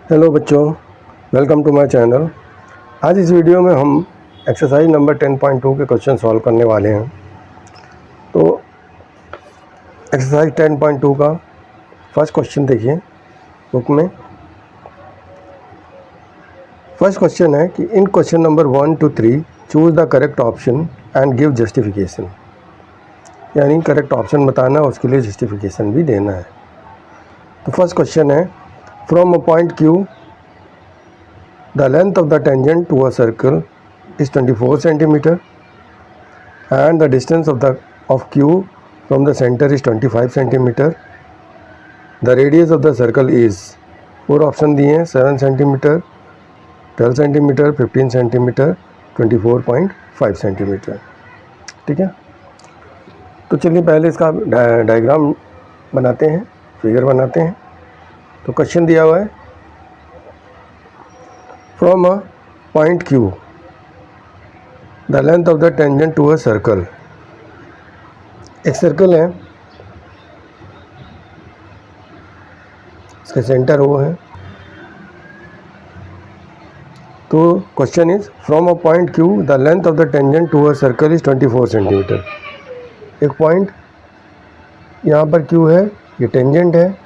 Hello बच्चों, welcome to my channel. आज इस वीडियो में हम एक्सरसाइज नंबर 10.2 के क्वेश्चन सॉल्व करने वाले हैं। तो एक्सरसाइज 10.2 का फर्स्ट क्वेश्चन देखिए बुक में। फर्स्ट क्वेश्चन है कि in question number 1 to 3 choose the correct option and give justification, यानी करेक्ट ऑप्शन बताना है, उसके लिए जस्टिफिकेशन भी देना है। तो फर्स्ट क्वेश्चन है, from a point Q the length of the tangent to a circle is 24 centimeter and the distance of Q from the center is 25 centimeter. The radius of the circle is, four option दिए हैं, 7 centimetre, 12 centimetre, 15 centimetre, 24.5 centimetre. ठीक है, तो चलिए पहले इसका diagram बनाते हैं, फिगर बनाते हैं। तो क्वेश्चन दिया हुआ है, from a point Q the length of the tangent to a circle. एक सर्कल है, इसका सेंटर वो है। तो question is, from a point Q the length of the tangent to a circle is 24 centimetre. एक पॉइंट यहाँ पर Q है, ये टेंजेंट है,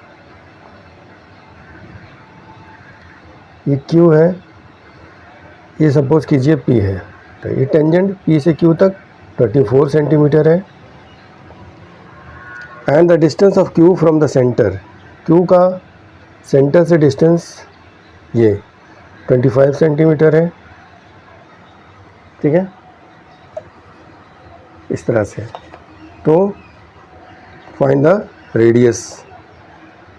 ये Q है, ये सपोज कीजिए P है। तो ये टेंजेंट P से Q तक 24 सेंटीमीटर है and the distance of Q from the centre, Q का सेंटर से डिस्टेंस ये 25 सेंटीमीटर है। ठीक है, इस तरह से। तो फाइंड द रेडियस,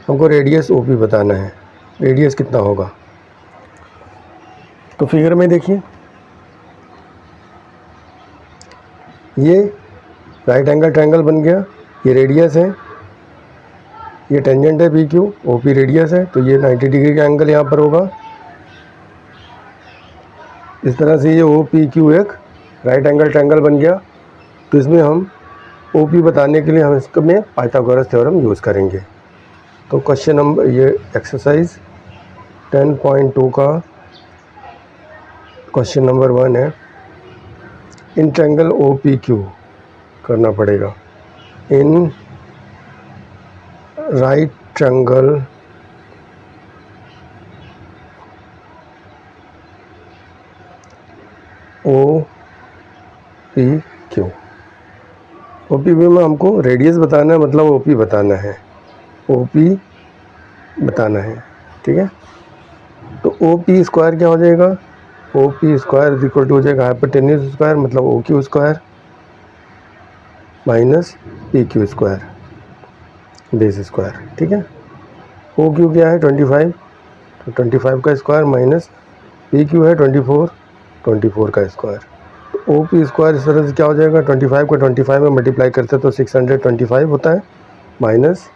हमको रेडियस OP बताना है, रेडियस कितना होगा। तो फिगर में देखिए, ये राइट एंगल ट्रायंगल बन गया, ये रेडियस है, ये टेंजेंट है PQ, OP रेडियस है, तो ये 90 डिग्री का एंगल यहाँ पर होगा। इस तरह से ये OPQ एक राइट एंगल ट्रायंगल बन गया। तो इसमें हम OP बताने के लिए हम इसमें पाइथागोरस थ्योरम यूज़ करेंगे। तो क्वेश्चन नंबर, ये एक्सरसाइज 10.2 का क्वेश्चन नंबर 1 है, इन ट्रायंगल OPQ करना पड़ेगा। In right triangle OPQ, OPQ में हमको रेडियस बताना है, मतलब OP बताना है, OP बताना है। ठीक है, तो OP स्क्वायर क्या हो जाएगा, OP square is equal to हो जाएगा हाइपोटेन्यूज स्क्वायर, मतलब OQ square minus PQ square base square. ठीक है, OQ क्या है 25, तो 25 का स्क्वायर माइनस PQ है 24 का स्क्वायर। तो OP स्क्वायर इस तरह से क्या हो जाएगा, 25 को 25 में मल्टीप्लाई करते तो 625 होता है, माइनस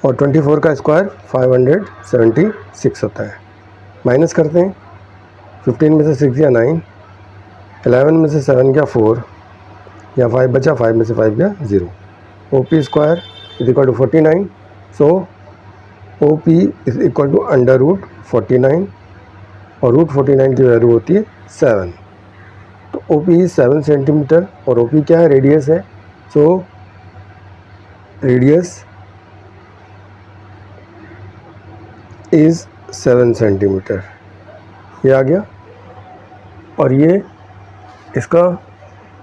और 24 का स्क्वायर 576 होता है। माइनस करते हैं, 15 में से 6 गया 9, 11 में से 7 गया 4, या 5 बचा, 5 में से 5 गया 0। OP square is equal to 49, so OP is equal to under root 49, और रूट 49 की वैल्यू होती है 7। तो OP इज 7 सेंटीमीटर, और OP क्या है, रेडियस है। सो रेडियस इज 7 सेंटीमीटर, ये आ गया। और ये इसका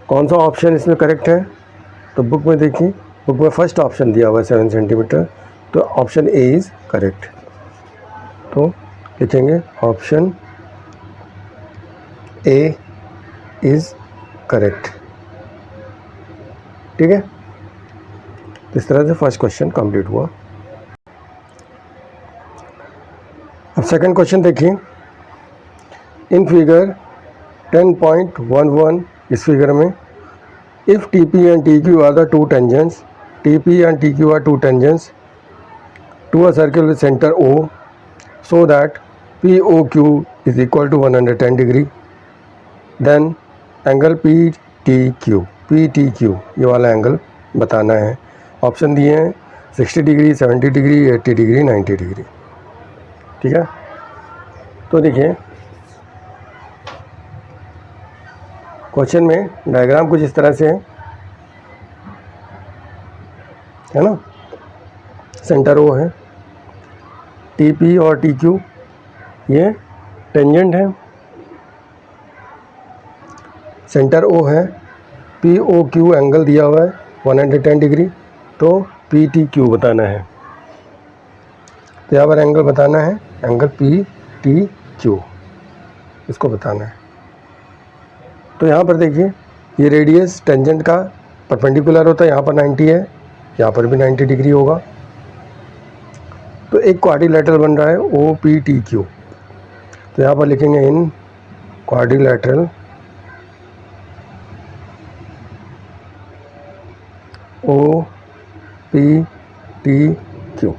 कौन सा ऑप्शन इसमें करेक्ट है, तो बुक में देखिए, बुक में फर्स्ट ऑप्शन दिया हुआ है 7 सेंटीमीटर, तो ऑप्शन A इज़ करेक्ट। तो लिखेंगे ऑप्शन A इज़ करेक्ट। ठीक है, इस तरह से फर्स्ट क्वेश्चन कंप्लीट हुआ। अब सेकंड क्वेश्चन देखिए, इन फिगर 10.11, इस फिगर में if TP and TQ are the two tangents, TP and TQ are two tangents to a circle with center O, so that POQ is equal to 110 degree, then angle PTQ ये वाला angle बताना है। Option दिए हैं 60 degree, 70 degree, 80 degree, 90 degree. ठीक है। तो देखिए क्वेश्चन में डायग्राम कुछ इस तरह से है ना। सेंटर ओ है, टी पी और टी क्यू ये टेंजेंट है। सेंटर ओ है, पी ओ क्यू एंगल दिया हुआ है 110 डिग्री, तो पी टी क्यू बताना है। तो यहाँ पर एंगल बताना है, एंगल पी टी क्यू इसको बताना है। तो यहाँ पर देखिए ये रेडियस टेंजेंट का परपेंडिकुलर होता है, यहाँ पर 90 है, यहाँ पर भी 90 डिग्री होगा। तो एक क्वाड्रिलेटरल बन रहा है ओ पी टी क्यू। तो यहाँ पर लिखेंगे in quadrilateral O P T Q.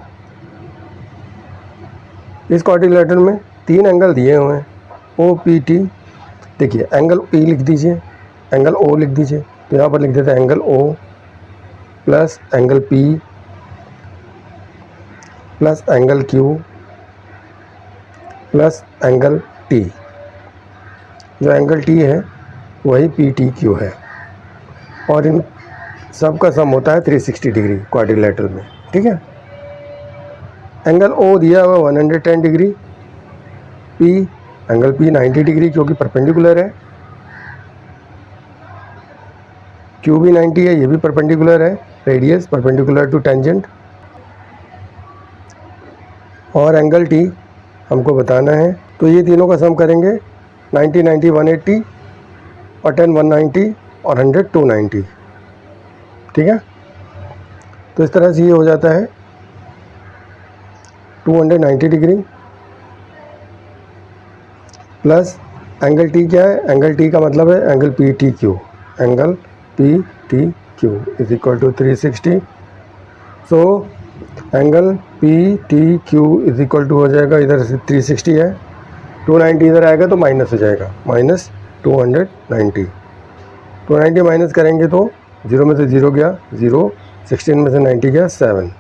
इस क्वाड्रिलेटरल में 3 एंगल दिए हुए हैं ओ पी टी। देखिए एंगल पी लिख दीजिए, एंगल ओ लिख दीजिए। तो यहाँ पर लिख देते हैं angle O plus angle P plus angle Q plus angle T. जो एंगल टी है वही पी टी क्यू है, और इन सब का सम होता है 360 डिग्री क्वाड्रिलेटरल में। ठीक है। एंगल ओ दिया हुआ 110 degree, P angle P 90 degree क्योंकि परपेंडिकुलर है, क्यू भी 90 है, ये भी परपेंडिकुलर है, रेडियस परपेंडिकुलर टू टेंजेंट। और एंगल टी हमको बताना है, तो ये तीनों का सम करेंगे 90 90 180 और 10 190 और 100 290। ठीक है। तो इस तरह से ये हो जाता है 290 डिग्री प्लस एंगल टी क्या है, एंगल टी का मतलब है angle P T Q, angle P T Q is equal to 360। So angle P T Q is equal to हो जाएगा, इधर से 360 है, 290 इधर आएगा तो माइनस हो जाएगा, माइनस 290। 290 माइनस करेंगे तो 0 में से 0 गया 0, 16 में से 90 गया 7।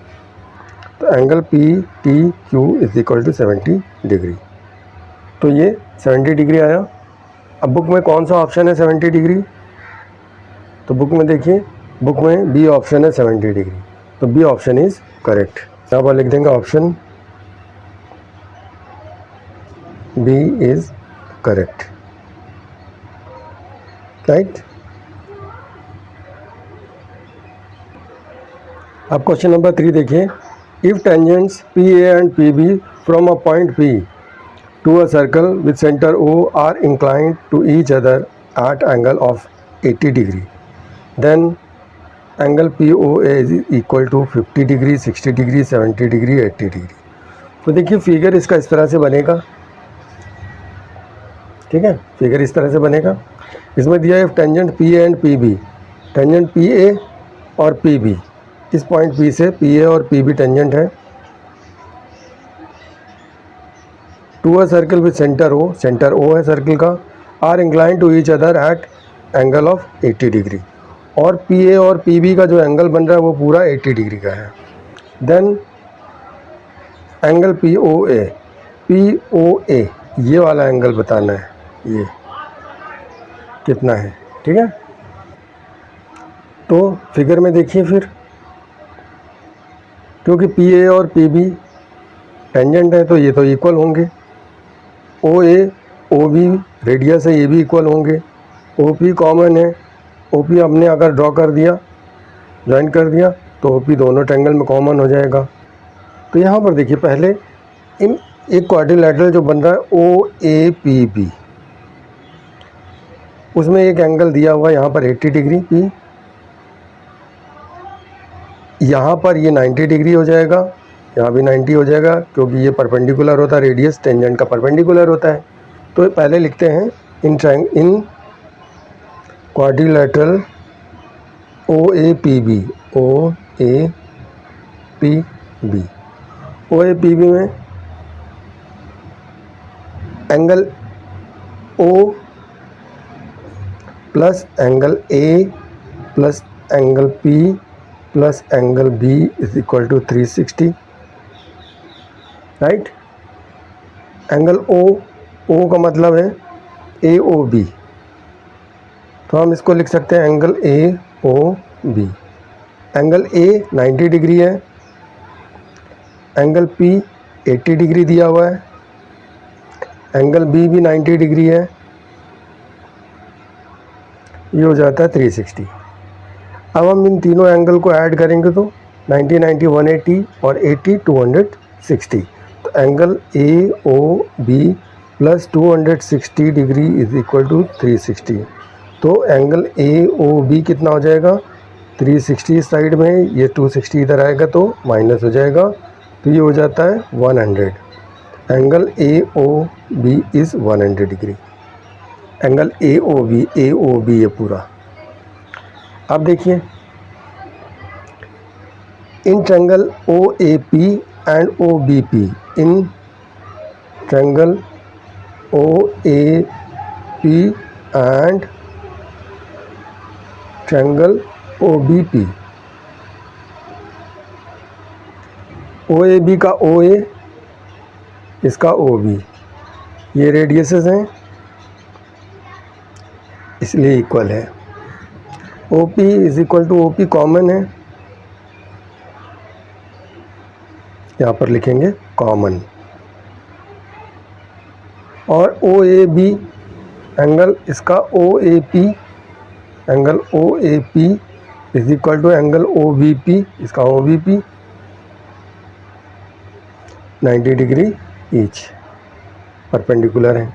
तो angle P T Q is equal to 70 degree. तो ये 70 डिग्री आया। अब बुक में कौन सा ऑप्शन है 70 डिग्री? तो बुक में देखिए, बुक में बी ऑप्शन है 70 डिग्री, तो बी ऑप्शन इज करेक्ट। यहाँ पर लिख देंगे option B is correct, right. अब क्वेश्चन नंबर 3 देखिए, if tangents P A and P B from a point P to a circle with centre O are inclined to each other at angle of 80 degree, then angle P O A is equal to 50 degree 60 degree 70 degree 80 degree. तो देखिए figure इसका इस तरह से बनेगा। ठीक है, figure इस तरह से बनेगा। इसमें दिया है tangent P A and P B, tangent P A और पी बी, इस पॉइंट पी से पी ए और पी बी टेंजेंट है to a circle with centre O, centre O है सर्कल का, are incline to each other at angle of 80 degree, और P A और P B का जो एंगल बन रहा है वो पूरा 80 डिग्री का है। देन एंगल पी ओ ए, ये वाला एंगल बताना है, ये कितना है। ठीक है। तो फिगर में देखिए फिर, क्योंकि पी ए और पी बी टेंजेंट है तो ये तो इक्वल होंगे, ओ ए ओ बी रेडियस है, ये भी इक्वल होंगे, ओ पी कॉमन है, ओ पी हमने अगर ड्रॉ कर दिया, ज्वाइन कर दिया, तो ओ पी दोनों ट्रायंगल में कॉमन हो जाएगा। तो यहाँ पर देखिए पहले इन एक क्वाड्रिलेटरल जो बन रहा है ओ ए पी बी, उसमें एक एंगल दिया हुआ है यहाँ पर 80 डिग्री पी, यहाँ पर ये 90 डिग्री हो जाएगा, यहाँ भी 90 हो जाएगा, क्योंकि ये परपेंडिकुलर होता है, रेडियस टेंजेंट का परपेंडिकुलर होता है। तो पहले लिखते हैं in quadrilateral O A P B, O A P B, O A P B में angle O plus angle A plus angle P plus angle B is equal to 360, right. Angle O का मतलब है AOB, तो हम इसको लिख सकते हैं angle AOB। Angle A 90 degree है, एंगल P 80 डिग्री दिया हुआ है, एंगल B भी 90 डिग्री है, ये हो जाता है 360। अब हम इन तीनों एंगल को ऐड करेंगे तो 90 90 180 और 80 260, तो angle AOB plus 260 degree is equal to 360। तो एंगल AOB कितना हो जाएगा, 360 इस साइड में, ये 260 इधर आएगा तो माइनस हो जाएगा, तो ये हो जाता है 100। Angle AOB is 100 degree. Angle AOB ये पूरा। अब देखिए in triangle OAP and OBP, in triangle OAP and triangle OBP, OAB का OA, इसका OB, ये रेडियसेस हैं इसलिए इक्वल है। OP is equal to OP common है, यहाँ पर लिखेंगे कॉमन, और OAB एंगल इसका OAP, angle OAP is equal to angle OBP, इसका OBP 90 डिग्री ईच परपेंडिकुलर है।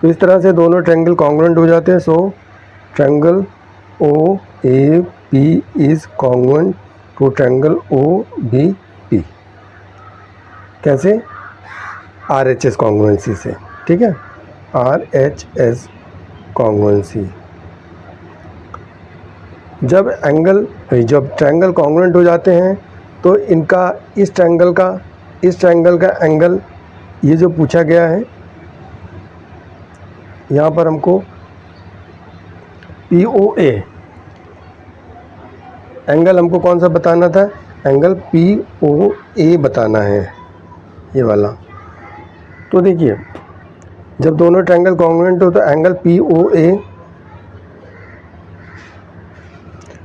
तो इस तरह से दोनों ट्रायंगल कॉन्ग्रुएंट हो जाते हैं। So triangle OAP is congruent to triangle OBP। कैसे? RHS कॉन्ग्रुएंसी से, ठीक है, RHS कॉन्ग्रुएंसी। जब ट्रायंगल कॉन्ग्रुएंट हो जाते हैं तो इनका इस ट्रायंगल का एंगल, ये जो पूछा गया है यहाँ पर हमको POA एंगल हमको कौन सा बताना था, एंगल POA बताना है, ये वाला। तो देखिए जब दोनों ट्रायंगल कॉन्ग्रुएंट हो तो angle POA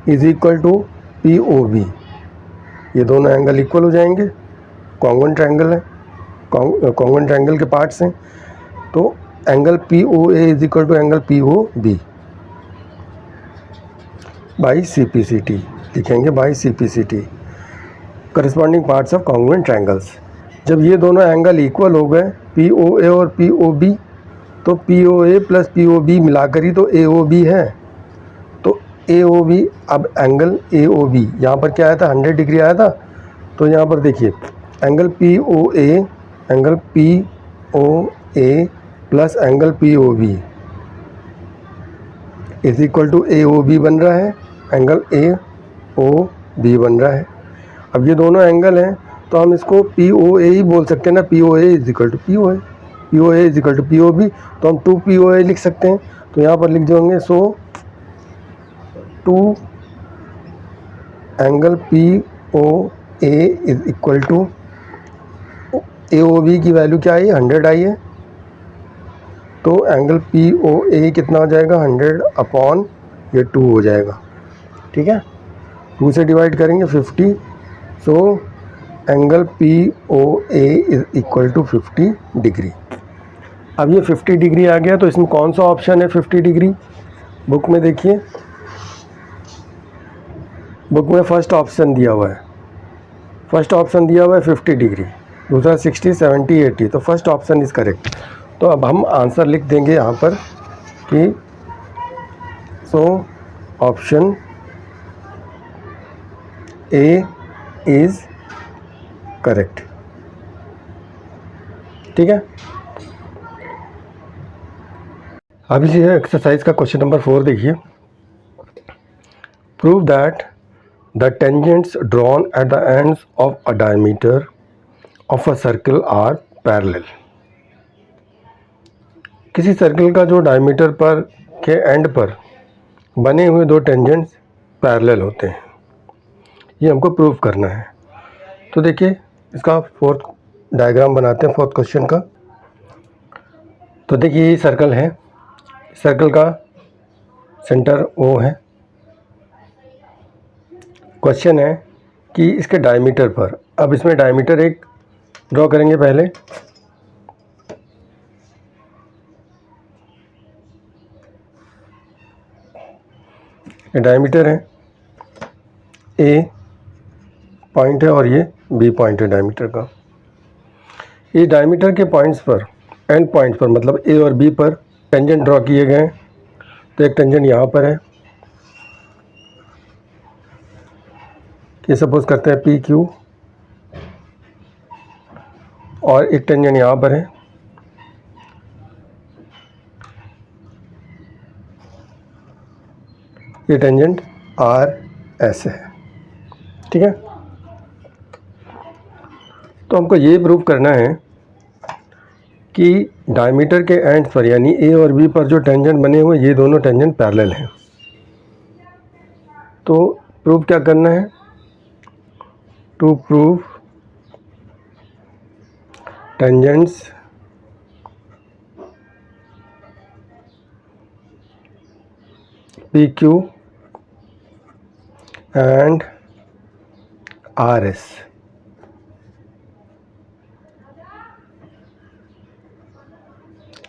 is equal to POB, ये दोनों एंगल इक्वल हो जाएंगे, कॉन्ग्रुएंट ट्रायंगल है, कॉन्ग्रुएंट ट्रायंगल के पार्ट्स हैं। तो angle POA is equal to angle POB by CPCT, लिखेंगे by CPCT, corresponding parts of congruent triangles. जब ये दोनों एंगल इक्वल हो गए POA और POB, तो POA प्लस POB मिलाकर ही तो AOB है। तो AOB, अब एंगल AOB यहाँ पर क्या आया था, 100 डिग्री आया था। तो यहाँ पर देखिए angle POA plus angle POB is equal to AOB बन रहा है, एंगल AOB बन रहा है। अब ये दोनों एंगल हैं तो हम इसको POA ही बोल सकते हैं ना, POA is equal to POA is equal to POB, तो हम 2 POA लिख सकते हैं। तो यहाँ पर लिख देंगे so 2 angle POA is equal to AOB की वैल्यू क्या आई, 100 आई है, तो एंगल POA कितना हो जाएगा, 100 अपॉन ये 2 हो जाएगा, ठीक है। 2 से डिवाइड करेंगे 50, so angle POA is equal to 50 degree. अब ये 50 डिग्री आ गया, तो इसमें कौन सा ऑप्शन है 50 डिग्री, बुक में देखिए, बुक में फर्स्ट ऑप्शन दिया हुआ है, 50 डिग्री, दूसरा 60 70 80, तो फर्स्ट ऑप्शन इज करेक्ट। तो अब हम आंसर लिख देंगे यहाँ पर कि so option A is correct, ठीक है। अब इसी एक्सरसाइज का क्वेश्चन नंबर 4 देखिए। Prove that the tangents drawn at the ends of a diameter of a circle are parallel. किसी सर्कल का जो डायमीटर पर के एंड पर बने हुए दो टेंजेंट्स पैरेलल होते हैं, ये हमको प्रूव करना है। तो देखिए इसका फोर्थ डायग्राम बनाते हैं, फोर्थ क्वेश्चन का। तो देखिए ये सर्कल है, सर्कल का सेंटर O है। क्वेश्चन है कि इसके डायमीटर पर, अब इसमें डायमीटर एक ड्रॉ करेंगे पहले। ये डायमीटर है, A पॉइंट है और ये B पॉइंट है डायमीटर का। ये डायमीटर के पॉइंट्स पर, एंड पॉइंट्स पर, मतलब A और B पर टेंजेंट ड्रॉ किए गए हैं। तो एक टेंजेंट यहाँ पर है, कि सपोज करते हैं PQ, और एक टेंजेंट यहाँ पर है, ये टेंजेंट RS है। ठीक है, तो हमको ये प्रूव करना है कि डायमीटर के एंड्स पर यानी A और B पर जो टेंजेंट बने हुए, ये दोनों टेंजेंट पैरेलल हैं। तो प्रूव क्या करना है? To prove tangents PQ and RS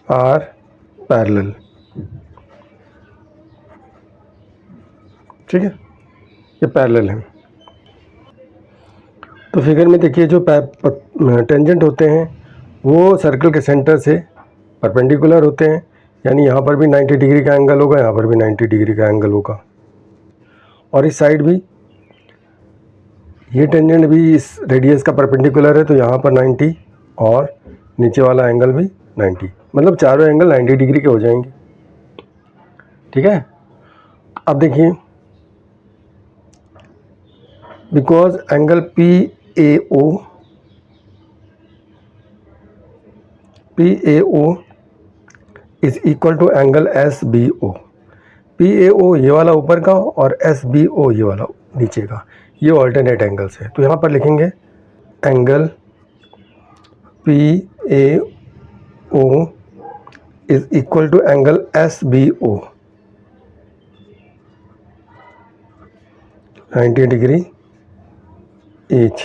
are parallel। ठीक है, ये पैरेलल है। तो फिगर में देखिए जो टेंजेंट होते हैं वो सर्कल के सेंटर से परपेंडिकुलर होते हैं, यानी यहाँ पर भी 90 डिग्री का एंगल होगा, यहाँ पर भी 90 डिग्री का एंगल होगा, और इस साइड भी ये टेंजेंट भी इस रेडियस का परपेंडिकुलर है, तो यहाँ पर 90 और नीचे वाला एंगल भी 90, मतलब चारों एंगल 90 डिग्री के हो जाएंगे। ठीक है, अब देखिए because angle PAO is equal to angle SBO। PAO ये वाला ऊपर का और SBO ये वाला नीचे का, ये ऑल्टरनेट एंगल्स है। तो यहाँ पर लिखेंगे angle PAO is equal to angle SBO 90 degree each.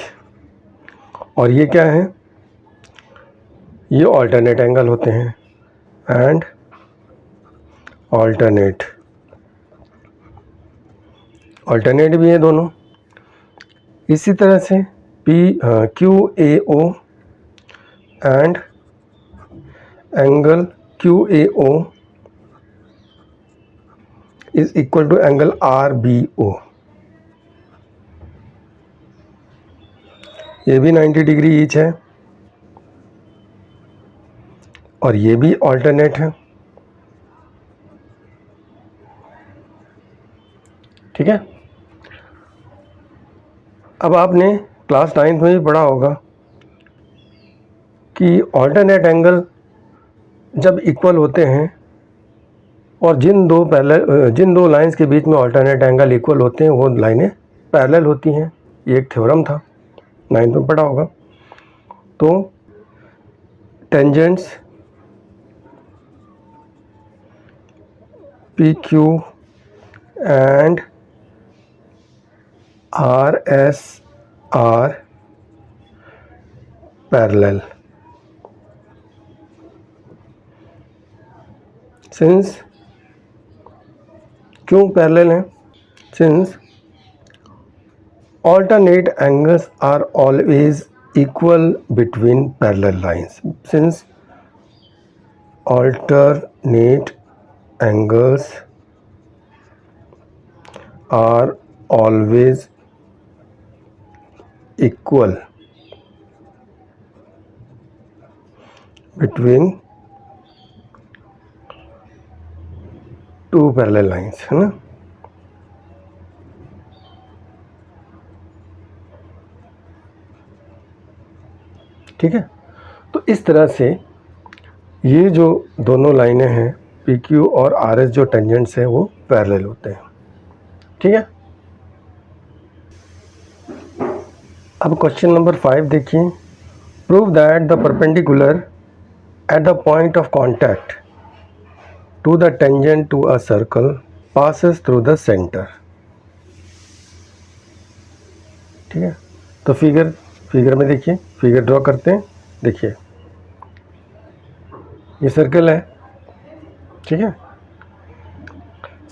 और ये क्या है? ये ऑल्टरनेट एंगल होते हैं, एंड ऑल्टरनेट भी है दोनों। इसी तरह से QAO and angle QAO is equal to angle RBO, ये भी 90 डिग्री ईच है और ये भी ऑल्टरनेट है। ठीक है, अब आपने क्लास 9th में भी पढ़ा होगा कि ऑल्टरनेट एंगल जब इक्वल होते हैं और जिन दो लाइंस के बीच में ऑल्टरनेट एंगल इक्वल होते हैं वो लाइनें पैरेलल होती हैं। ये एक थ्योरम था, 9th में पढ़ा होगा। तो tangents PQ and RS are parallel since, क्यों पैरेलल हैं? Since alternate angles are always equal between parallel lines. Since alternate angles are always equal between two parallel lines, है ना। ठीक है, तो इस तरह से ये जो दोनों लाइनें हैं PQ और RS जो टेंजेंट्स हैं वो पैरेलल होते हैं। ठीक है, अब क्वेश्चन नंबर 5 देखिए। Prove that the perpendicular at the point of contact to the tangent to a circle passes through the centre. ठीक है, तो फिगर में देखिए, फिगर ड्रॉ करते हैं। देखिए ये सर्कल है, ठीक है,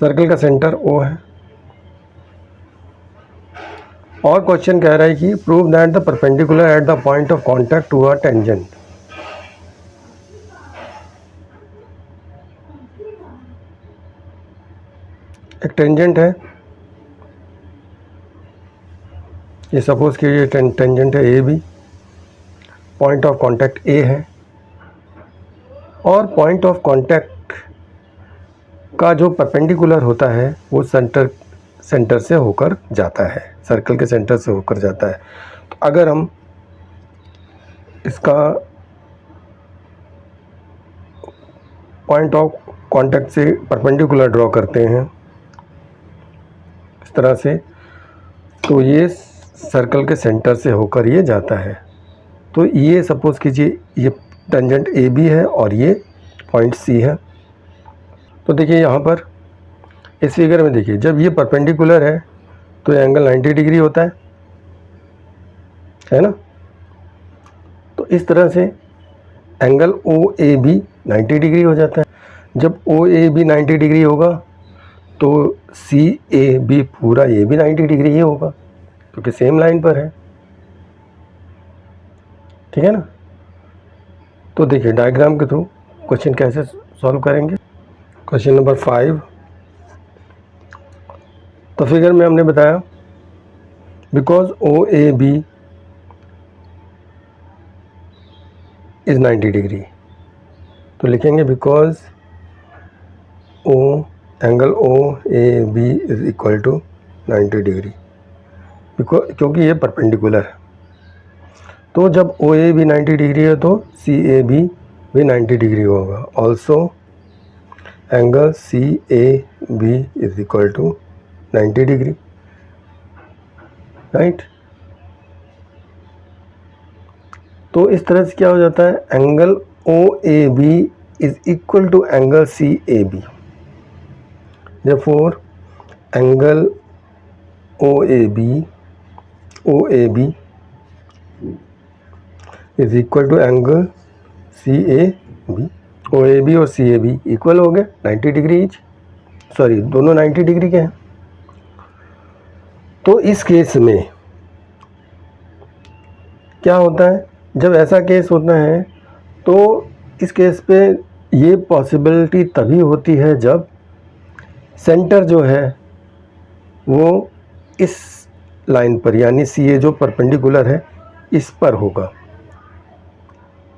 सर्कल का सेंटर O है, और क्वेश्चन कह रहा है कि prove that the perpendicular at the point of contact to a tangent. एक टेंजेंट है, ये सपोज कीजिए टेंजेंट है A B, point of contact A है, और पॉइंट ऑफ कांटेक्ट का जो परपेंडिकुलर होता है वो सेंटर से होकर जाता है, सर्कल के सेंटर से होकर जाता है। तो अगर हम इसका पॉइंट ऑफ कांटेक्ट से परपेंडिकुलर ड्रॉ करते हैं इस तरह से, तो ये सर्कल के सेंटर से होकर ये जाता है। तो ये सपोज कीजिए ये टेंजेंट ए बी है और ये पॉइंट सी है। तो देखिए यहाँ पर इस फिगर में देखिए, जब ये परपेंडिकुलर है तो ये एंगल 90 डिग्री होता है ना। तो इस तरह से angle O A B 90 degree हो जाता है। जब ओ ए बी 90 डिग्री होगा तो सी ए बी पूरा ये भी 90 डिग्री ही होगा, क्योंकि सेम लाइन पर है, ठीक है ना। तो देखिए डायग्राम के थ्रू क्वेश्चन कैसे सॉल्व करेंगे। क्वेश्चन नंबर 5, तो फिगर में हमने बताया because O A B is 90 degree, तो लिखेंगे because O angle O A B is equal to 90 degree, क्योंकि ये परपेंडिकुलर है। तो जब ओ ए बी 90 डिग्री है तो सी ए बी भी 90 डिग्री होगा। Also angle C A B is equal to 90 degree, right. तो इस तरह से क्या हो जाता है, angle O A B is equal to angle C A B. Therefore angle O A B is equal to angle C A B. O A B और C A B equal हो गए 90 डिग्री ईच, सॉरी दोनों 90 degree के हैं। तो इस case में क्या होता है, जब ऐसा केस होता है तो इस केस पे ये पॉसिबिलिटी तभी होती है जब सेंटर जो है वो इस लाइन पर, यानी सी ए जो परपेंडिकुलर है इस पर होगा,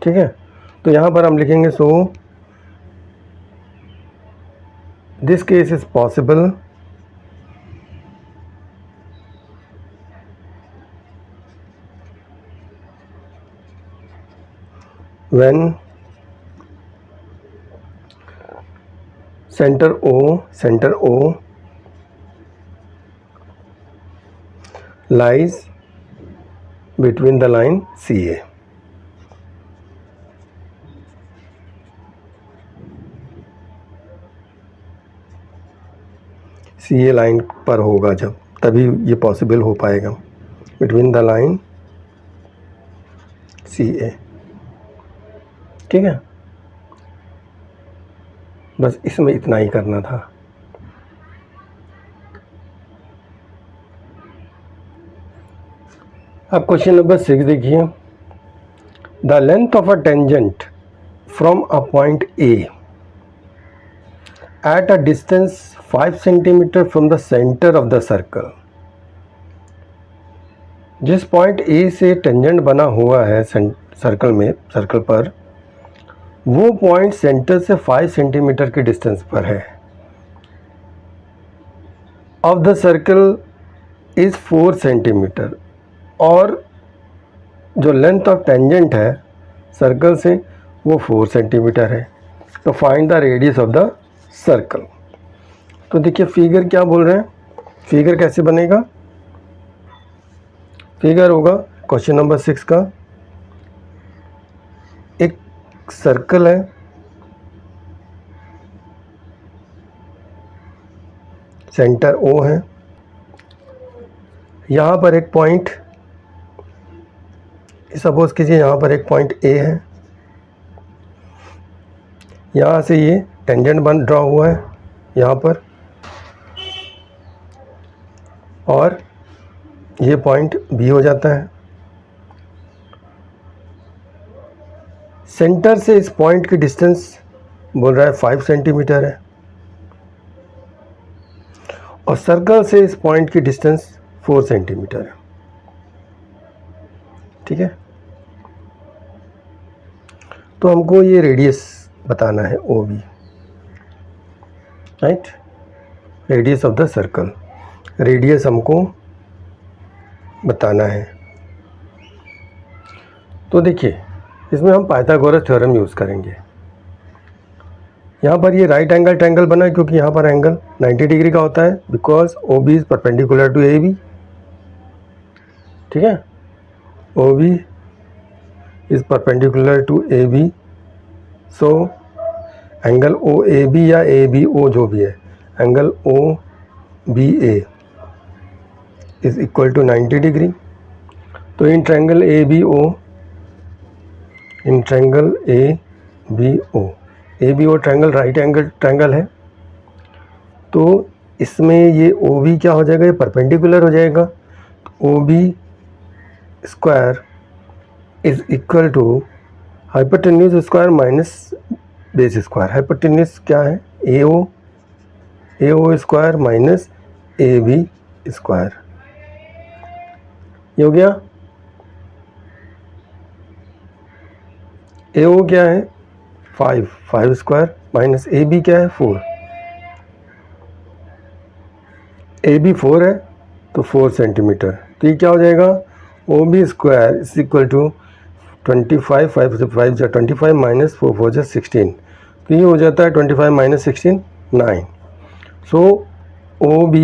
ठीक है। तो यहाँ पर हम लिखेंगे so this case is possible when center O lies between the line CA। CA line पर होगा जब, तभी ये पॉसिबल हो पाएगा, बिटवीन द लाइन CA, ठीक है। बस इसमें इतना ही करना था। अब क्वेश्चन नंबर 6 देखिए, the length of a tangent from a point A at a distance 5 centimetre from the centre of the circle. जिस पॉइंट ए से टेंजेंट बना हुआ है सर्कल पर, वो पॉइंट सेंटर से 5 सेंटीमीटर की डिस्टेंस पर है। Of the circle is 4 centimetre, और जो लेंथ ऑफ टेंजेंट है सर्कल से वो 4 सेंटीमीटर है। तो find the radius of the circle. तो देखिए फिगर क्या बोल रहे हैं, फिगर कैसे बनेगा। फिगर होगा क्वेश्चन नंबर 6 का, एक एक सर्कल है, सेंटर O है, यहाँ पर एक पॉइंट, सपोज कीजिए यहाँ पर एक पॉइंट A है, यहाँ से ये टेंजेंट बन ड्रॉ हुआ है यहाँ पर, और ये पॉइंट B हो जाता है। सेंटर से इस पॉइंट की डिस्टेंस बोल रहा है 5 सेंटीमीटर है, और सर्कल से इस पॉइंट की डिस्टेंस 4 सेंटीमीटर है। ठीक है, तो हमको ये रेडियस बताना है OB, right, radius of the circle, radius हमको बताना है। तो देखिए इसमें हम पाइथागोरस थ्योरम यूज़ करेंगे। यहाँ पर ये राइट एंगल ट्रायंगल बना है क्योंकि यहाँ पर एंगल 90 डिग्री का होता है, because OB is perpendicular to AB। ठीक है, OB is perpendicular to AB, so angle OAB या ABO जो भी है, angle OBA is equal to 90 degree. तो in triangle ABO, in triangle ABO triangle right angle triangle है, तो इसमें ये OB क्या हो जाएगा, ये परपेंडिकुलर हो जाएगा। OB square is equal to hypotenuse square minus base square. Hypotenuse क्या है, AO square minus AB square, ये हो गया। AO क्या है 5 स्क्वायर माइनस AB क्या है 4, AB 4 है तो 4 सेंटीमीटर, तो ये क्या हो जाएगा OB square is equal to 25, 5 से 5 जा 25 माइनस 4 4 जा 16, तो ये हो जाता है 25 minus 16 9। So OB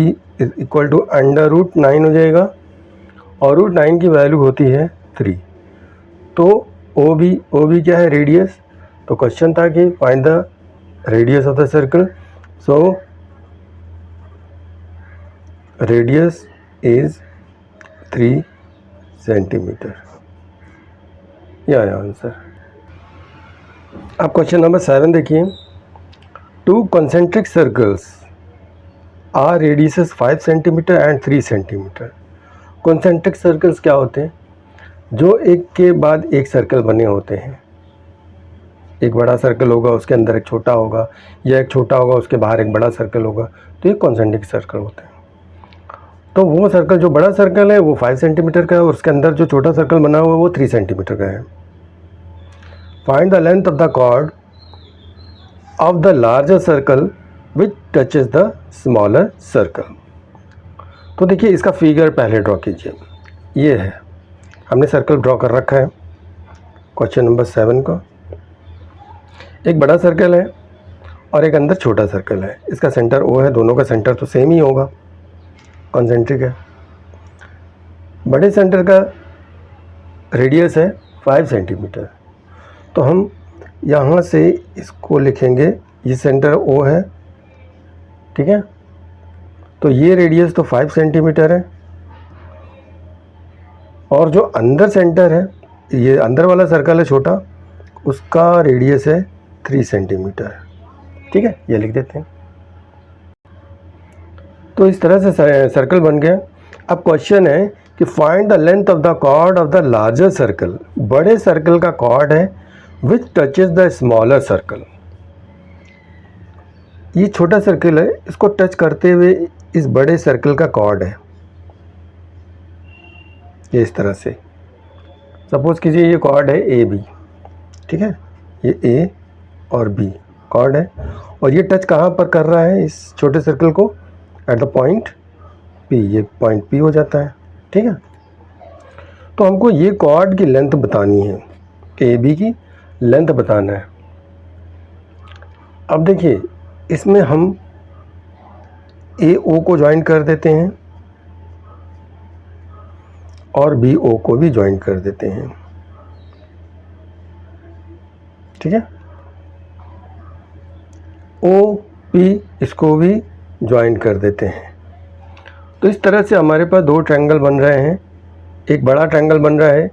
is equal to under root 9 हो जाएगा, और रूट 9 की वैल्यू होती है 3। तो OB क्या है रेडियस, तो क्वेश्चन था कि find the radius of the circle, so radius is 3 centimetre, यह है आंसर। अब क्वेश्चन नंबर 7 देखिए, 2 concentric circles are radius 5 centimetre and 3 centimetre. Concentric circles क्या होते हैं, जो एक के बाद एक सर्कल बने होते हैं। एक बड़ा सर्कल होगा उसके अंदर एक छोटा होगा, या एक छोटा होगा उसके बाहर एक बड़ा सर्कल होगा, तो ये कॉन्सेंट्रिक सर्कल होते हैं। तो वो सर्कल जो बड़ा सर्कल है वो 5 सेंटीमीटर का है, और उसके अंदर जो छोटा सर्कल बना हुआ है वो 3 सेंटीमीटर का है। Find the length of the chord of the larger circle which touches the smaller circle. तो देखिए इसका फिगर पहले ड्रॉ कीजिए, ये है, हमने सर्कल ड्रॉ कर रखा है क्वेश्चन नंबर 7 का। एक बड़ा सर्कल है और एक अंदर छोटा सर्कल है, इसका सेंटर O है, दोनों का सेंटर तो सेम ही होगा, कॉन्सेंट्रिक है। बड़े सेंटर का रेडियस है 5 सेंटीमीटर, तो हम यहाँ से इसको लिखेंगे, ये सेंटर O है, ठीक है, तो ये रेडियस तो 5 सेंटीमीटर है, और जो अंदर सेंटर है, ये अंदर वाला सर्कल है छोटा, उसका रेडियस है 3 सेंटीमीटर, ठीक है, ये लिख देते हैं। तो इस तरह से सर्कल बन गया। अब क्वेश्चन है कि find the length of the chord of the larger circle, बड़े सर्कल का कॉर्ड है which touches the smaller circle. ये छोटा सर्कल है, इसको टच करते हुए इस बड़े सर्कल का कॉर्ड है, ये इस तरह से। सपोज कीजिए ये कॉर्ड है AB, ठीक है, ये A और B कॉर्ड है, और ये टच कहाँ पर कर रहा है इस छोटे सर्कल को, एट द पॉइंट P, ये पॉइंट P हो जाता है, ठीक है। तो हमको ये कॉर्ड की लेंथ बतानी है, AB की लेंथ बताना है। अब देखिए इसमें हम AO को ज्वाइन कर देते हैं और BO को भी ज्वाइन कर देते हैं, ठीक है। ओ पी इसको भी ज्वाइन कर देते हैं। तो इस तरह से हमारे पास दो ट्रायंगल बन रहे हैं। एक बड़ा ट्रायंगल बन रहा है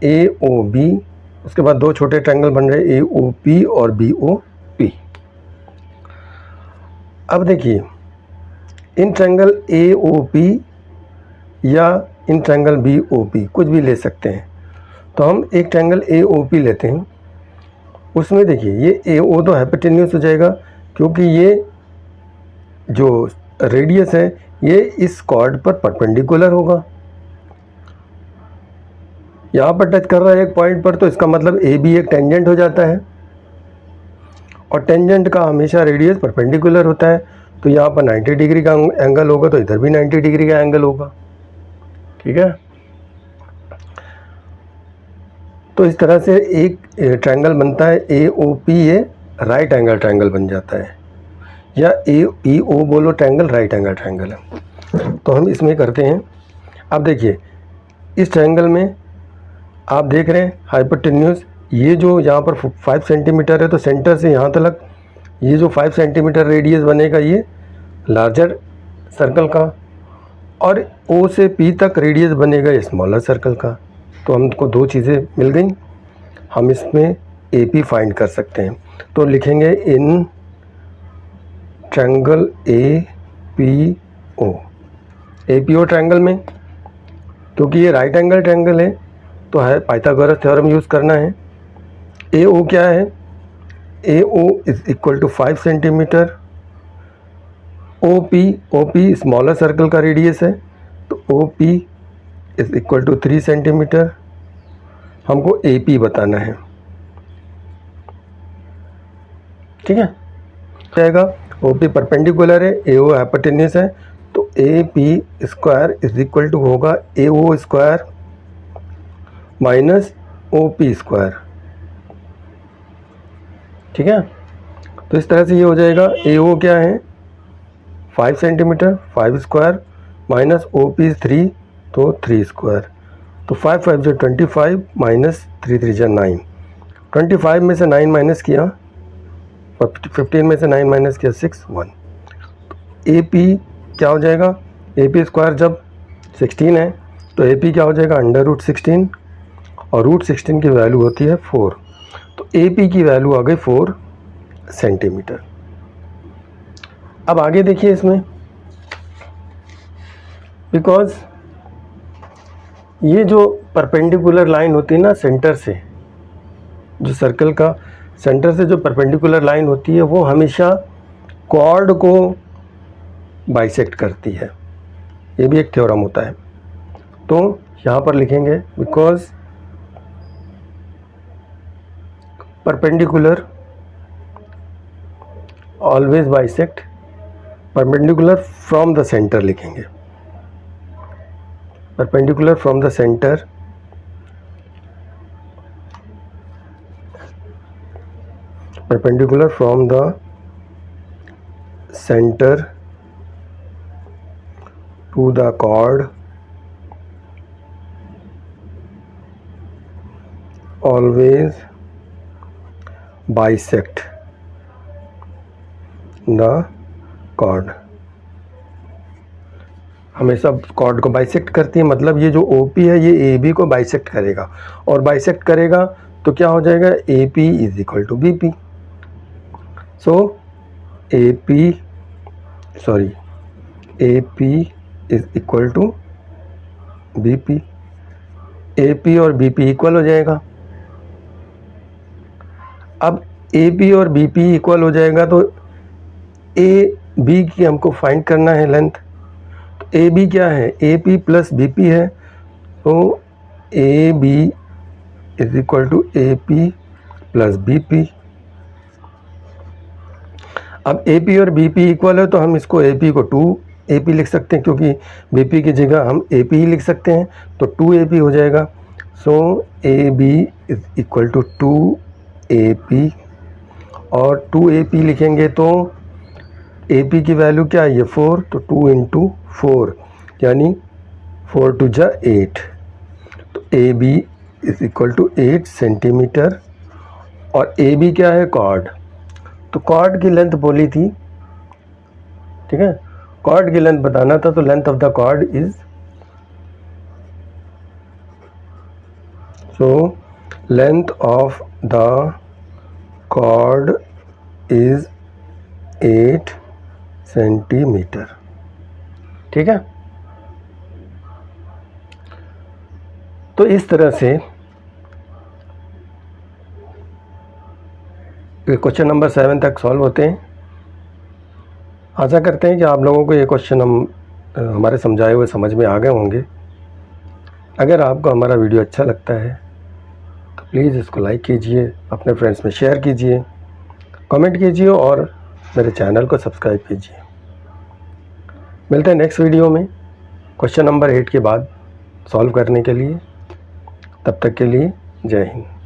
ए ओ बी, उसके बाद दो छोटे ट्रायंगल बन रहे हैं ए ओ पी और बी ओ पी। अब देखिए, in triangle A O P या in triangle B O P कुछ भी ले सकते हैं। तो हम एक ट्रायंगल ए ओ पी लेते हैं। उसमें देखिए ये ए ओ तो हाइपोटेन्यूस हो जाएगा, क्योंकि ये जो रेडियस है ये इस कॉर्ड पर परपेंडिकुलर होगा। यहाँ पर टच कर रहा है एक पॉइंट पर, तो इसका मतलब ए बी एक टेंजेंट हो जाता है, और टेंजेंट का हमेशा रेडियस परपेंडिकुलर होता है। तो यहाँ पर 90 डिग्री का एंगल होगा, तो इधर भी 90 डिग्री का एंगल होगा। ठीक है। तो इस तरह से एक ट्रायंगल बनता है ए ओ पी, ये राइट एंगल ट्रायंगल बन जाता है, या ए ई ओ बोलो ट्रायंगल राइट एंगल ट्रायंगल है। तो हम इसमें करते हैं। अब देखिए, इस ट्रायंगल में आप देख रहे हैं हाइपोटेन्यूस, ये जो यहाँ पर 5 सेंटीमीटर है, तो सेंटर से यहाँ तक ये जो 5 सेंटीमीटर रेडियस बनेगा ये लार्जर सर्कल का, और ओ से पी तक रेडियस बनेगा स्मॉलर सर्कल का। तो हमको दो चीज़ें मिल गई, हम इसमें ए पी फाइंड कर सकते हैं। तो लिखेंगे in triangle A P O, A P O triangle में, क्योंकि ये राइट एंगल ट्रायंगल है तो है पाइथागोरस थ्योरम यूज़ करना है। ए ओ क्या है, A O is equal to 5 centimetre, O P smaller circle का रेडियस है, तो O P is equal to 3 centimetre. हमको ए पी बताना है। ठीक है, जाएगा ओ पी परपेंडिकुलर है, ए ओ हाइपोटेन्यूस है, तो A P square is equal to होगा A O square minus O P square. ठीक है। तो इस तरह से ये हो जाएगा, ए ओ क्या है 5 centimetre, 5 square minus O P 3, तो 3 स्क्वायर। तो 5 5 जो 25 माइनस 3 3 जो 9, 25 में से 9 माइनस किया, 15 में से 9 माइनस किया 6 1। तो ए पी क्या हो जाएगा, ए पी स्क्वायर जब 16 है तो ए पी क्या हो जाएगा अंडर रूट 16, और रूट 16 की वैल्यू होती है 4। तो ए पी की वैल्यू आ गई 4 सेंटीमीटर। अब आगे देखिए इसमें, बिकॉज ये जो परपेंडिकुलर लाइन होती है ना सेंटर से, जो सर्कल का सेंटर से जो परपेंडिकुलर लाइन होती है वो हमेशा कॉर्ड को बाइसेक्ट करती है। ये भी एक थ्योरम होता है। तो यहाँ पर लिखेंगे because perpendicular always bisect, perpendicular from the centre लिखेंगे, perpendicular from the centre perpendicular from the center to the chord always bisect the chord। हमेशा कॉर्ड को बाइसेक्ट करती है, मतलब ये जो OP है ये AB को बाइसेक्ट करेगा, और बाइसेक्ट करेगा तो क्या हो जाएगा AP is equal to BP। So AP is equal to BP। AP और BP इक्वल हो जाएगा। अब AP और BP इक्वल हो जाएगा तो AB की हमको फाइंड करना है लेंथ। तो AB क्या है, AP प्लस BP है, तो AB is equal to AP plus BP। अब AP और BP इक्वल है तो हम इसको AP को 2AP लिख सकते हैं, क्योंकि BP की जगह हम AP ही लिख सकते हैं, तो 2AP हो जाएगा। So AB is equal to 2AP, और 2AP लिखेंगे तो AP की वैल्यू क्या है, ये 4, तो 2 इंटू 4 यानी 4 2 जा 8। तो AB is equal to 8 centimetre, और ए बी क्या है, कॉर्ड। तो कॉर्ड की लेंथ बोली थी, ठीक है, कॉर्ड की लेंथ बताना था, तो length of the chord is, so length of the chord is 8 centimetre, ठीक है। तो इस तरह से क्वेश्चन नंबर 7 तक सॉल्व होते हैं। आशा करते हैं कि आप लोगों को ये क्वेश्चन हमारे समझाए हुए समझ में आ गए होंगे। अगर आपको हमारा वीडियो अच्छा लगता है तो प्लीज़ इसको लाइक कीजिए, अपने फ्रेंड्स में शेयर कीजिए, कमेंट कीजिए और मेरे चैनल को सब्सक्राइब कीजिए। मिलते हैं नेक्स्ट वीडियो में क्वेश्चन नंबर 8 के बाद सॉल्व करने के लिए। तब तक के लिए जय हिंद।